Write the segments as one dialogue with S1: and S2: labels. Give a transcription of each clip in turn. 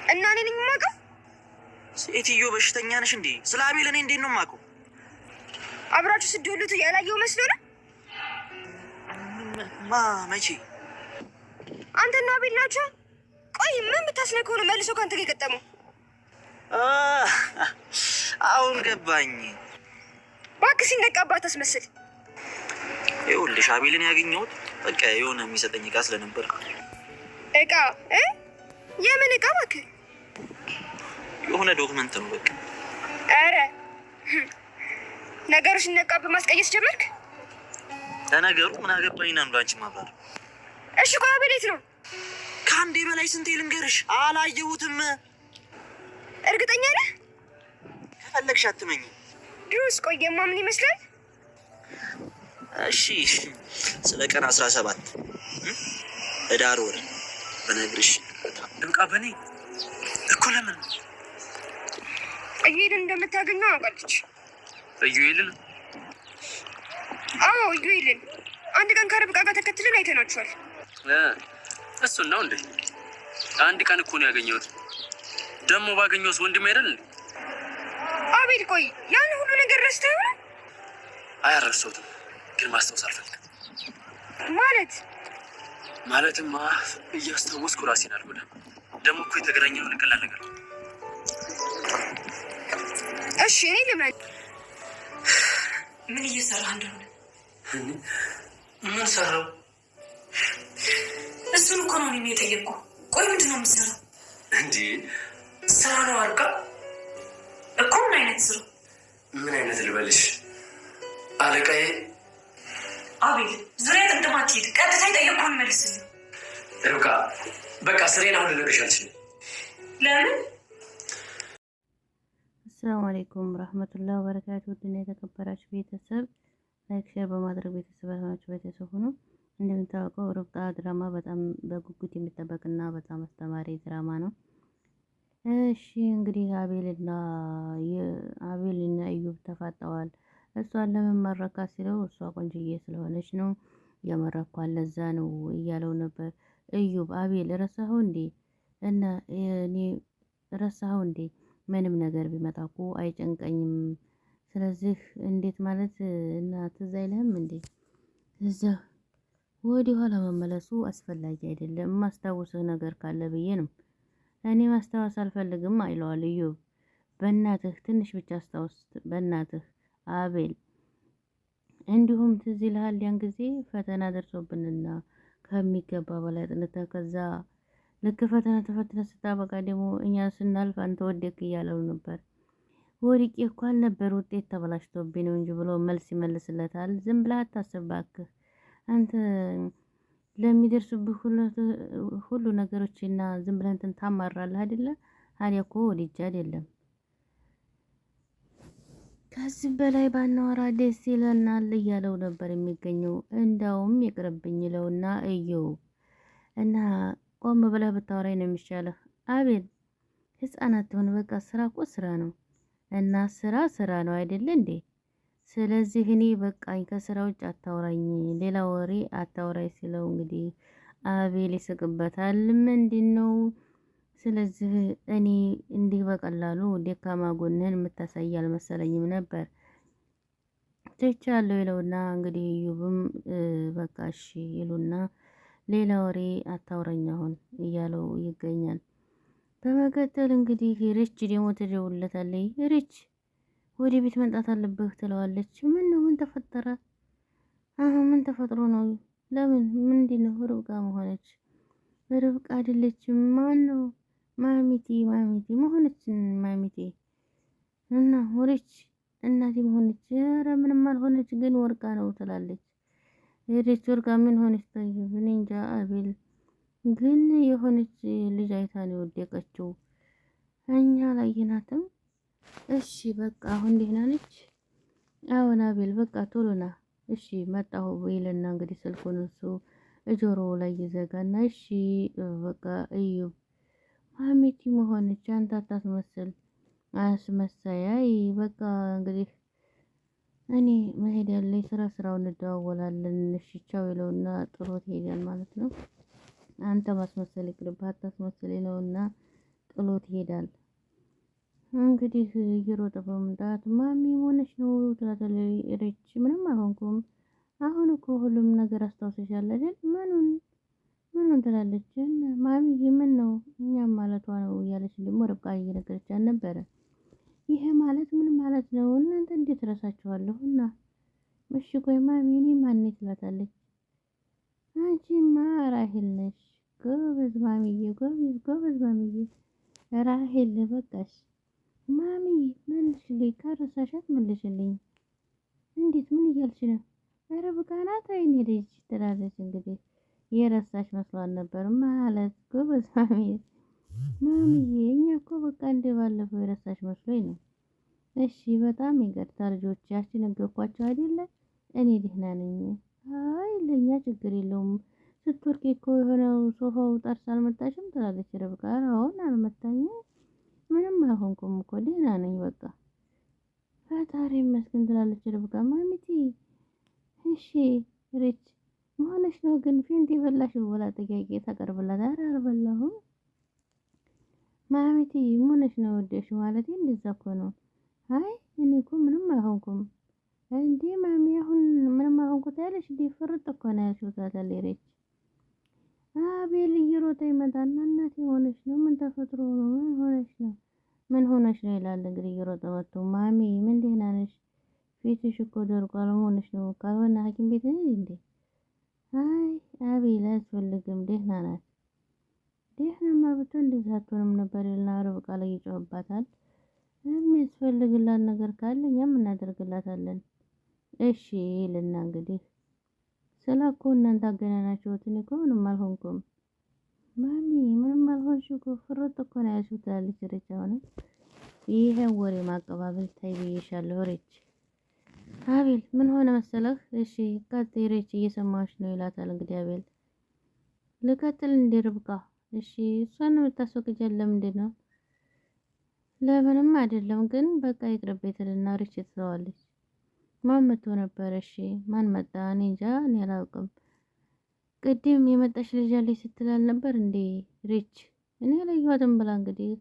S1: እና እኔ ነኝ የማውቀው?
S2: ሴትዮ በሽተኛ ነሽ እንዴ? ስለ አቤል እኔ እንዴት ነው የማውቀው?
S1: አብራችሁ ስትውሉት ያላየው መስሎ ነው?
S2: መቼ?
S1: አንተና አቤል ናቸው? ቆይ ምን ብታስነከው ነው መልሶ ካንተ ጋር የገጠመው?
S2: አሁን ገባኝ።
S1: እባክህ ሲነቃባት አስመስል።
S2: ይኸውልሽ አቤልን ያገኘሁት በቃ የሆነ የሚሰጠኝ እቃ ስለነበር።
S1: እቃ? የምን እቃ እባክህ?
S2: የሆነ ዶክመንት ነው በቃ።
S1: ኧረ ነገሩ ሲነቃብህ ማስቀየስ ጀመርክ?
S2: ለነገሩ ምን አገባኝና ነው አንቺ ማብራር።
S1: እሺ ቆይ አቤል የት ነው?
S2: ከአንዴ በላይ ስንቴ ልንገርሽ? አላየሁትም።
S1: እርግጠኛ ነህ?
S2: ከፈለግሽ አትመኝ።
S1: ድሮስ ቆይ የማምን ይመስላል።
S2: እሺ ስለ ቀን 17 ህዳር ወር በነግርሽ ድምቃ በኔ እኮ ለምን
S1: እዩኤልን እንደምታገኘው አውቃለች።
S3: እዩኤልን?
S1: አዎ እዩኤልን አንድ ቀን ከርብቃ ጋር ተከትለን አይተናቸዋል።
S3: እሱን ነው እንዴ? አንድ ቀን እኮ ነው ያገኘሁት። ደግሞ ባገኘሁት ወንድም አይደል?
S1: አቤል ቆይ ያን ሁሉ ነገር ረስተህ ይሆናል?
S3: አያረሳሁትም፣ ግን ማስታወስ አልፈልግም። ማለትማ እያስታወስኩ ራሴን አልጎዳም። ደግሞ እኮ የተገናኘነው ቀላል ነገር ነው።
S1: እሺ እኔ ልመን ምን እየሰራህ እንደሆነ?
S3: ምን ሰራው?
S1: እሱን እኮ ነው እኔ የጠየቅኩህ። ቆይ ምንድን ነው የምትሰራው?
S3: እንዴ ስራ ነው አልቃ
S1: እኮ። ምን አይነት ስራ?
S3: ምን አይነት ልበልሽ? አለቃዬ
S1: አቤል ዙሪያ ጥምጥም አትሄድ። ቀጥታ የጠየቅኩህን መልስልኝ።
S3: ርብቃ በቃ ስሬን አሁን ልነግርሽ አልችልም።
S1: ለምን?
S4: አሰላሙ አለይኩም ረህመቱላሂ ወበረካቱ። ውድና የተከበራችሁ ቤተሰብ ላይክ ሼር በማድረግ ቤተሰብ ያልሆናችሁ ቤተሰብ ሁኑ። እንደምታውቀው ርብቃ ድራማ በጣም በጉጉት የሚጠበቅና በጣም አስተማሪ ድራማ ነው። እሺ እንግዲህ አቤልና እዩብ ተፋጠዋል። እሷን ለመመረካ ሲለው እሷ ቆንጅዬ ስለሆነች ነው የመረኳል፣ ለዛ ነው እያለው ነበር። እዩብ አቤል ረሳኸው እንዴ? እና እኔ ረሳኸው እንዴ? ምንም ነገር ቢመጣ እኮ አይጨንቀኝም። ስለዚህ እንዴት ማለት እና ትዝ አይልህም እንዴ? እዛ ወደ ኋላ መመለሱ አስፈላጊ አይደለም። ማስታወስህ ነገር ካለ ብዬ ነው። እኔ ማስታወስ አልፈልግም አይለዋል እዩብ። በእናትህ ትንሽ ብቻ አስታውስ፣ በእናትህ አቤል። እንዲሁም ትዝ ይልሃል ያን ጊዜ ፈተና ደርሶብንና ከሚገባ በላይ ጥንተ ከዛ ልክ ፈተና ተፈትነ ስታበቃ ደግሞ እኛ ስናልፍ አንተ ወደቅ እያለው ነበር። ወድቄ እኮ አልነበር ውጤት ተበላሽቶብኝ ነው እንጂ ብሎ መልስ ይመልስለታል። ዝም ብለህ አታስብ እባክህ አንተ ለሚደርሱብህ ሁሉ ነገሮችና ዝም ብለህ እንትን ታማራለህ አይደለ? ታዲያ እኮ ወድጄ አይደለም። ከዚህ በላይ ባናወራ ደስ ይለናል እያለው ነበር የሚገኘው። እንዳውም ይቅርብኝ ይለውና እየው እና ቆም ብለህ ብታወራኝ ነው የሚሻለህ። አቤል ህፃናት ሆነ በቃ ስራ እኮ ስራ ነው እና ስራ ነው አይደለ እንዴ? ስለዚህ እኔ በቃኝ፣ ከስራ ውጭ አታውራኝ፣ ሌላ ወሬ አታውራኝ ሲለው እንግዲህ አቤል ይስቅበታል። ምንድን ነው? ስለዚህ እኔ እንዲህ በቀላሉ ደካማ ጎንህን የምታሳይ አልመሰለኝም ነበር ትቻለሁ ይለውና እንግዲህ እዩብም በቃ እሺ ይሉና ሌላ ወሬ አታውራኝ አሁን እያለው ይገኛል። በመቀጠል እንግዲህ ሪች ደግሞ ትደውልለታለች። ሪች ወደ ቤት መምጣት አለብህ ትለዋለች። ምን ነው? ምን ተፈጠረ? አሁን ምን ተፈጥሮ ነው? ለምን? ምንድን ነው? ርብቃ መሆነች? ርብቃ አይደለችም። ማን ነው? ማሚቴ መሆነች። ማሚቴ እና ሪች እናቴ መሆነች። ኧረ ምንም አልሆነች፣ ግን ወርቃ ነው ትላለች። ሪች ወርቃ ምን ሆነች? እኔ እንጃ አቤል፣ ግን የሆነች ልጅ አይታ ነው የወደቀችው። እኛ አላየናትም። እሺ በቃ አሁን ደህና ነች? አዎን አቤል፣ በቃ ቶሎ ና። እሺ መጣሁ ይልና እንግዲህ ስልኩን እሱ ጆሮው ላይ ይዘጋና እሺ በቃ እዩብ ማሚቲ መሆነች። አንተ አታስመስል፣ አስመሳይ። በቃ እንግዲህ እኔ መሄድ ያለኝ ስራውን እንደዋወላለን። እሺ ቻው ይለውና ጥሎት ይሄዳል ማለት ነው። አንተ ማስመሰል ይቅርብህ፣ አታስመስል ይለውና ጥሎት ይሄዳል። እንግዲህ እየሮጠ በመምጣት ማሚ ሆነች ነው ትላለች ሬች። ምንም አልሆንኩም፣ አሁን እኮ ሁሉም ነገር አስታውሰሻል አይደል? ምኑን ትላለች። ማሚዬ ምን ነው እኛም ማለቷ ነው እያለች ደግሞ ርብቃ እየነገረቻት ነበረ። ይሄ ማለት ምን ማለት ነው? እናንተ እንዴት ረሳችኋለሁ? እና እሺ ቆይ ማሚ እኔ ማን ነኝ ትላታለች። አንቺማ ራሄል ነሽ። ጎበዝ ማሚዬ፣ ጎበዝ ማሚዬ። ራሄል በቃሽ ማሚዬ መልሽልኝ፣ ካረሳሻት መልሽልኝ። እንዴት ምን እያልሽ ነው? ርብቃ ናት አይኔ ልጅ ትላለች። እንግዲህ የረሳሽ መስሏን ነበር ማለት ጎበዝ ማሚዬ። ማሚዬ እኛ እኮ በቃ እንደ ባለፈው የረሳሽ መስሎኝ ነው። እሺ በጣም ይቅርታ ልጆች፣ ያስደነገጥኳቸው አይደለ? እኔ ደህና ነኝ። አይ ለኛ ችግር የለውም። ስትወርቂ እኮ የሆነው ሶፋው ጠርስ አልመታሽም ትላለች ርብቃ። አሁን አልመታኝም፣ ምንም አልሆንኩም እኮ ደህና ነኝ በቃ ፈጣሪ ይመስገን ትላለች ርብቃ። ማሚቲ እሺ ሬች መሆንሽ ነው ግን ፊንት የበላሽው ብላ ጥያቄ ታቀርብላት። ኧረ አልበላሁም ማሚቲ መሆንሽ ነው ወደሽ ማለት እንደዛ እኮ ነው። አይ እኔ እኮ ምንም አልሆንኩም። እንዴ ማሚ አሁን ምንም አልሆንኩት ያለሽ እንዴ? ፍርጥ እኮ ነው ያልሽው ትላለች ሬች። አቤል እየሮጠ ይመጣና እናቴ ሆነሽ ነው? ምን ተፈጥሮ ነው? ምን ሆነሽ ነው ይላል። እንግዲህ እየሮጠ መጥቶ ማሚ ምን ደህና ነሽ? ፊትሽ እኮ ደርቋል፣ ሆነሽ ነው? ካልሆነ ሐኪም ቤት ነኝ እንዴ? አይ አቤል አያስፈልግም፣ ደህና ናት። ደህናማ ብትሆን እንደዛ አትሆንም ነበር ይልና ርብቃ ላይ ይጮህባታል። የሚያስፈልግላት ነገር ካለ እኛም እናደርግላታለን። እሺ ይልና እንግዲህ ስለኮ እናንተ አገናናችሁት፣ እኔ እኮ ምንም አልሆንኩም። ማሚ ምንም አልሆንሽ እኮ ፍርጥ እኮ ነው ያልሽው ትላለች ሬች። አሁንም ይሄ ወሬ ማቀባበል ታይ ብዬሻለሁ ሬች። አቤል ምን ሆነ መሰለህ? እሺ ቀጥይ ሬች እየሰማሽ ነው ይላታል። እንግዲህ አቤል ልቀጥል እንደ ርብቃ? እሺ እሷን የምታስወቅጃት ለምንድን ነው? ለምንም አይደለም ግን በቃ ይቅርብ ትልና ሬች ትለዋለች። ማን መጥቶ ነበር? እሺ ማን መጣ? እኔ እንጃ፣ እኔ አላውቅም። ቅድም የመጣች ልጅ አለች ስትላል ነበር እንዴ ሬች? እኔ አላየኋትም ብላ እንግዲህ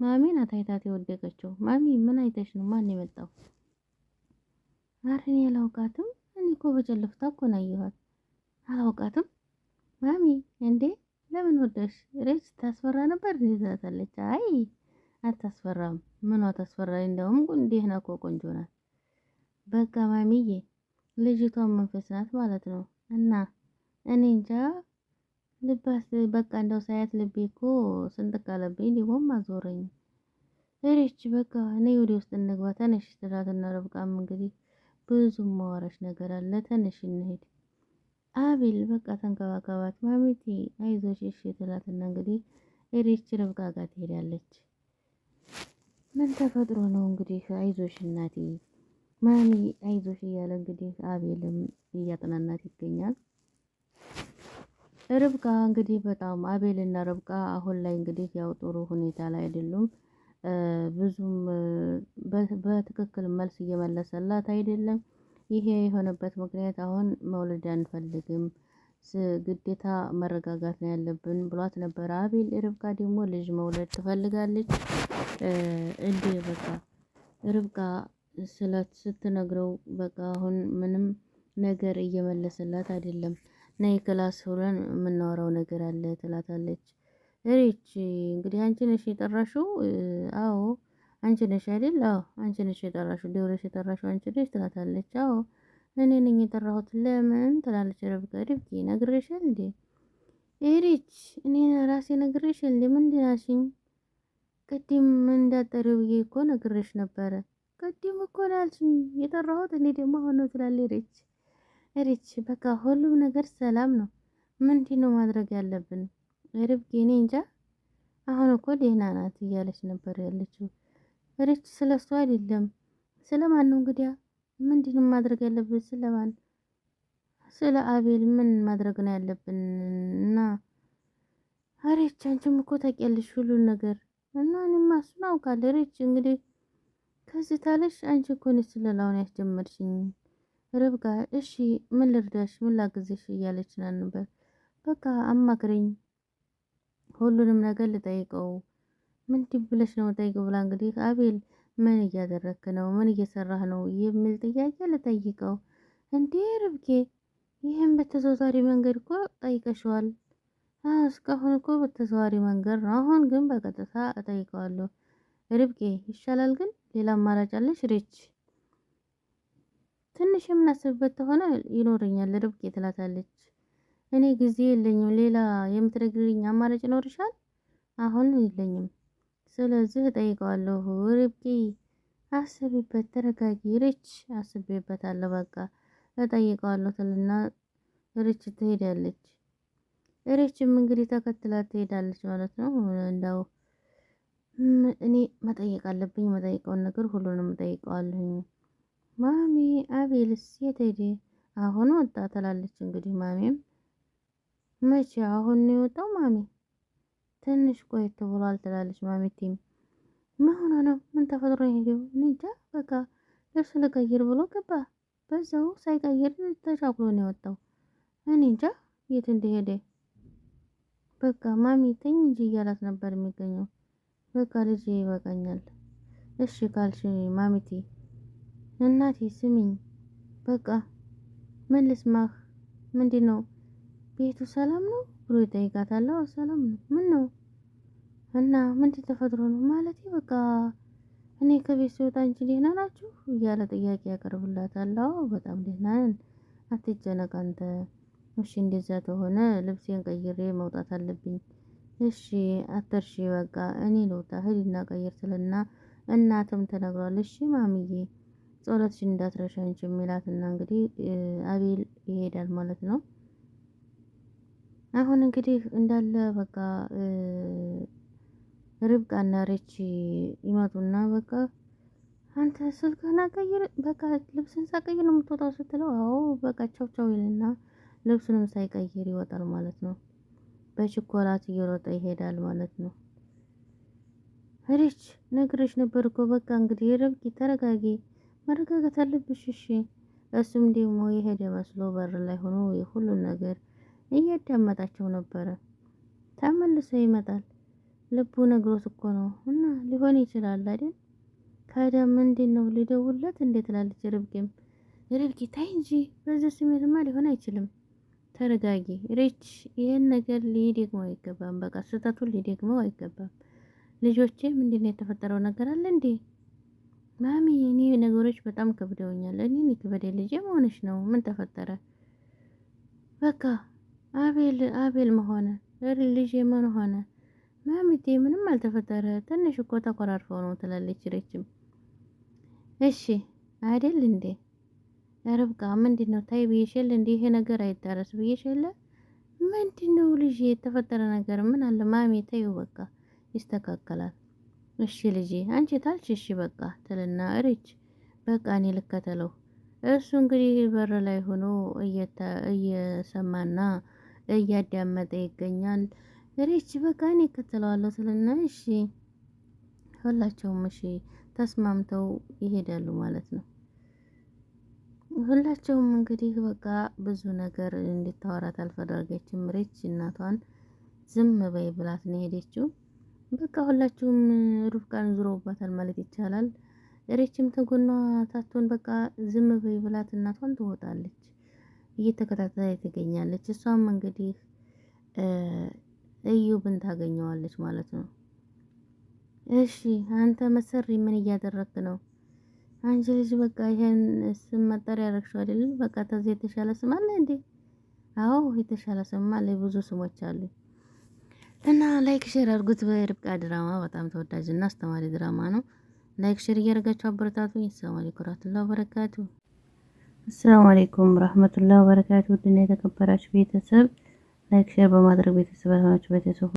S4: ማሚ ናት አይታት የወደቀችው። ማሚ ምን አይተሽ ነው? ማን የመጣው? ኧረ እኔ አላውቃትም። እኔ እኮ በጨለፍታ እኮ ነው ያየኋት። አላውቃትም ማሚ። እንዴ ለምን ወደሽ? ሬች ታስፈራ ነበር ትላታለች። አይ አታስፈራም። ምኗ ታስፈራ? እንደውም እንዴት ነው እኮ ቆንጆ ናት። በቃ ማሚዬ ልጅቷን መንፈስ ናት ማለት ነው። እና እኔ እንጃ ልባስ በቃ እንደው ሳያት ልቤ እኮ ስንጥቅ አለብኝ፣ ሊቦም አዞረኝ። ሬች በቃ እኔ ወደ ውስጥ እንግባ ተነሽ ትላትና ርብቃም እንግዲህ ብዙ ማወራሽ ነገር አለ ተነሽ እንሄድ። አቤል በቃ ተንከባከባት ማሚቲ አይዞሽ እሺ ትላትና እንግዲህ ሬች ርብቃ ጋር ትሄዳለች። ምን ተፈጥሮ ነው እንግዲህ አይዞሽ እናቴ ማሚ አይዞሽ እያለ እንግዲህ አቤልም እያጠናናት ይገኛል። ርብቃ እንግዲህ በጣም አቤልና ርብቃ አሁን ላይ እንግዲህ ያው ጥሩ ሁኔታ ላይ አይደሉም። ብዙም በትክክል መልስ እየመለሰላት አይደለም። ይሄ የሆነበት ምክንያት አሁን መውለድ አንፈልግም፣ ግዴታ መረጋጋት ነው ያለብን ብሏት ነበር አቤል። ርብቃ ደግሞ ልጅ መውለድ ትፈልጋለች። እንዴ በቃ ርብቃ ስትነግረው በቃ አሁን ምንም ነገር እየመለሰላት አይደለም። ነይ ክላስ ብለን የምናወራው ነገር አለ ትላታለች። ሬች እንግዲህ አንቺ ነሽ የጠራሽው? አዎ አንቺ ነሽ አይደል? አዎ አንቺ ነሽ የጠራሽው፣ ደውለሽ የጠራሽው አንቺ ነሽ ትላታለች። አዎ እኔ ነኝ የጠራሁት። ለምን ትላለች ርብቃ። ርብቃ ነግሬሻል እንዴ? ሬች እኔ ራሴ ነግሬሻል እንዴ? ምንድን አልሽኝ? ቅድም እንዳጠሪው ብዬ እኮ ነግሬሽ ነበረ። ቅድም እኮ ያልሽኝ የጠራሁት እኔ ደግሞ አሁን ነው ትላለች ሬች። ሬች በቃ ሁሉም ነገር ሰላም ነው። ምንድነው ማድረግ ያለብን? ርብቃ እኔ እንጃ አሁን እኮ ደህና ናት እያለች ነበር ያለችው ሬች። ስለሷ አይደለም ስለማን ነው እንግዲያ? ምንድነው ማድረግ ያለብን? ስለማን? ስለ አቤል ምን ማድረግ ነው ያለብን? እና ሬች አንቺም እኮ ታውቂያለሽ ሁሉን ነገር እና እኔማ እሱን አውቃለሁ ሬች። እንግዲህ ከዚህ ታለሽ አንቺ እኮ ነሽ ስለላውን ያስጀመርሽኝ ርብቃ። እሺ ምን ልርዳሽ? ምን ላግዝሽ? እያለች ነበር። በቃ አማክረኝ፣ ሁሉንም ነገር ልጠይቀው ምንድን ብለሽ ነው ጠይቅ ብላ እንግዲህ አቤል ምን እያደረክ ነው? ምን እየሰራህ ነው? የሚል ጥያቄ ልጠይቀው እንዴ ርብቃ ይህም በተዘዋዋሪ መንገድ እኮ ጠይቀሽዋል። እስካሁን እኮ በተዘዋዋሪ መንገድ ነው። አሁን ግን በቀጥታ እጠይቀዋለሁ። ርብቃ ይሻላል ግን ሌላ አማራጭ አለሽ? ሪች ትንሽ የምናስብበት ከሆነ ይኖረኛል ርብቃ ትላታለች። እኔ ጊዜ የለኝም። ሌላ የምትነግሪኝ አማራጭ ይኖርሻል? አሁን የለኝም። ስለዚህ እጠይቀዋለሁ። ርብቃ አስቢበት፣ ተረጋጊ። ሪች አስቤበታለሁ፣ በቃ እጠይቀዋለሁ ትልና ሪች ትሄዳለች። ሪችም እንግዲህ ተከትላ ትሄዳለች ማለት ነው። እንዳው እኔ መጠየቅ አለብኝ፣ መጠይቀውን ነገር ሁሉንም እጠይቀዋለሁ። ማሚ አቤልስ የት ሄደ? አሁን ወጣ ትላለች። እንግዲህ ማሚም መቼ አሁን ነው የወጣው? ማሚ ትንሽ ቆየት ብሏል ትላለች። ማሚቲም ምን ሆነ ነው? ምን ተፈጥሮ ሄደው? እኔ እንጃ በቃ ልብስ ልቀይር ብሎ ገባ። በዛው ሳይቀይር ተቻኩሎ ነው የወጣው። እኔ እንጃ የት እንደሄደ። በቃ ማሚ ተኝ እንጂ እያላት ነበር የሚገኘው። በቃ ልጅ ይበቃኛል። እሺ ካልሽ ማሚቲ እናቴ ስሚኝ፣ በቃ ምን ልስማህ? ምንድን ነው ቤቱ ሰላም ነው ብሎ ይጠይቃታል። ሰላም ነው። ምን ነው እና ምንድን ተፈጥሮ ነው? ማለቴ በቃ እኔ ከቤት ስወጣ አንቺ ደህና ናችሁ እያለ ጥያቄ ያቀርብላታል። በጣም ደህና ነን፣ አትጨነቅ አንተ። እሺ እንደዛ ከሆነ ልብሴን ቀይሬ መውጣት አለብኝ። እሺ አትርሺ፣ በቃ እኔ ልውጣ፣ ሂድና ቀይር ትልና እናትም ተነግሯል። እሺ ማሚዬ ጸሎትሽን እንዳትረሺ አንቺ የሚላትና እንግዲህ አቤል ይሄዳል ማለት ነው። አሁን እንግዲህ እንዳለ በቃ ርብቃና ሪች ይመጡና በቃ አንተ ስልክህን ቀይር፣ በቃ ልብስን ሳቀይር ነው የምትወጣው ስትለው፣ አዎ በቃ ቻው ቻው ይልና ልብሱንም ሳይቀይር ይወጣል ማለት ነው። በችኮላት እየሮጠ ይሄዳል ማለት ነው። ሪች ነግሬሽ ነበር እኮ በቃ እንግዲህ ርብቃ ተረጋጊ፣ መረጋጋት አለብሽ እሺ። እሱም ደግሞ የሄደ መስሎ በር ላይ ሆኖ የሁሉን ነገር እያዳመጣቸው ነበረ። ተመልሶ ይመጣል። ልቡ ነግሮት እኮ ነው እና ሊሆን ይችላል አይደል? ታዲያ ምንድን ነው ሊደውልለት እንዴት ትላለች ርብቃም። ርብቃ ታይ እንጂ በዚህ ስሜትማ ሊሆን አይችልም። ተረጋጊ ሪች፣ ይሄን ነገር ሊደግመው አይገባም። በቃ ስህተቱን ሊደግመው አይገባም። ልጆቼ ምንድን ነው የተፈጠረው ነገር አለ እንዴ? ማሚ እኔ ነገሮች በጣም ከብደውኛል። እኔ ክበደ ልጄ መሆንሽ ነው። ምን ተፈጠረ? በቃ አቤል መሆነ ልጄ ምን ሆነ? ማሚቴ ምንም አልተፈጠረ፣ ትንሽ እኮ ተኮራርፈው ነው ትላለች ሪችም። እሺ አይደል እንዴ ርብቃ ምንድነው? ታይ ብዬሽል እንዴ ይሄ ነገር አይዳረስ ብዬሽል። ምንድነው ልጄ የተፈጠረ ነገር ምን አለ? ማሚ ተይው በቃ ይስተካከላል። እሺ ልጄ አንቺ ታልሽ እሺ በቃ ትልና ሪች በቃ እኔ ልከተለው። እሱ እንግዲህ በር ላይ ሆኖ እየሰማና እያዳመጠ ይገኛል። ሪች በቃ እኔ እከተለዋለሁ ትልና እሺ ሁላቸውም እሺ ተስማምተው ይሄዳሉ ማለት ነው። ሁላቸውም እንግዲህ በቃ ብዙ ነገር እንድታወራት አልፈለገችም። ሪች እናቷን ዝም በይ ብላት ነው ሄደችው። በቃ ሁላችሁም ሩፍቃን ዙረውባታል ማለት ይቻላል። ሪችም ተጎኗ ታቶን በቃ ዝም በይ ብላት እናቷን ትወጣለች። እየተከታተለች ትገኛለች። እሷም እንግዲህ እዩብን ታገኘዋለች ማለት ነው። እሺ አንተ መሰሪ ምን እያደረክ ነው? አንቺ ልጅ በቃ ይሄን ስም መጠሪያ ያደረግሽው አይደል? በቃ ተዚህ የተሻለ ስም አለ እንዴ? አዎ የተሻለ ስም አለ፣ ብዙ ስሞች አሉ። እና ላይክ ሼር አድርጉት። በርብቃ ድራማ በጣም ተወዳጅና አስተማሪ ድራማ ነው። ላይክ ሼር እያደረጋችሁ አበረታቱኝ። ሰላም አለይኩም ወራህመቱላሂ ወበረካቱ። ሰላም አለይኩም ወራህመቱላሂ ወበረካቱ። ውድና የተከበራችሁ ቤተሰብ ላይክ ሼር በማድረግ ቤተሰብ ሆናችሁ ቤተሰብ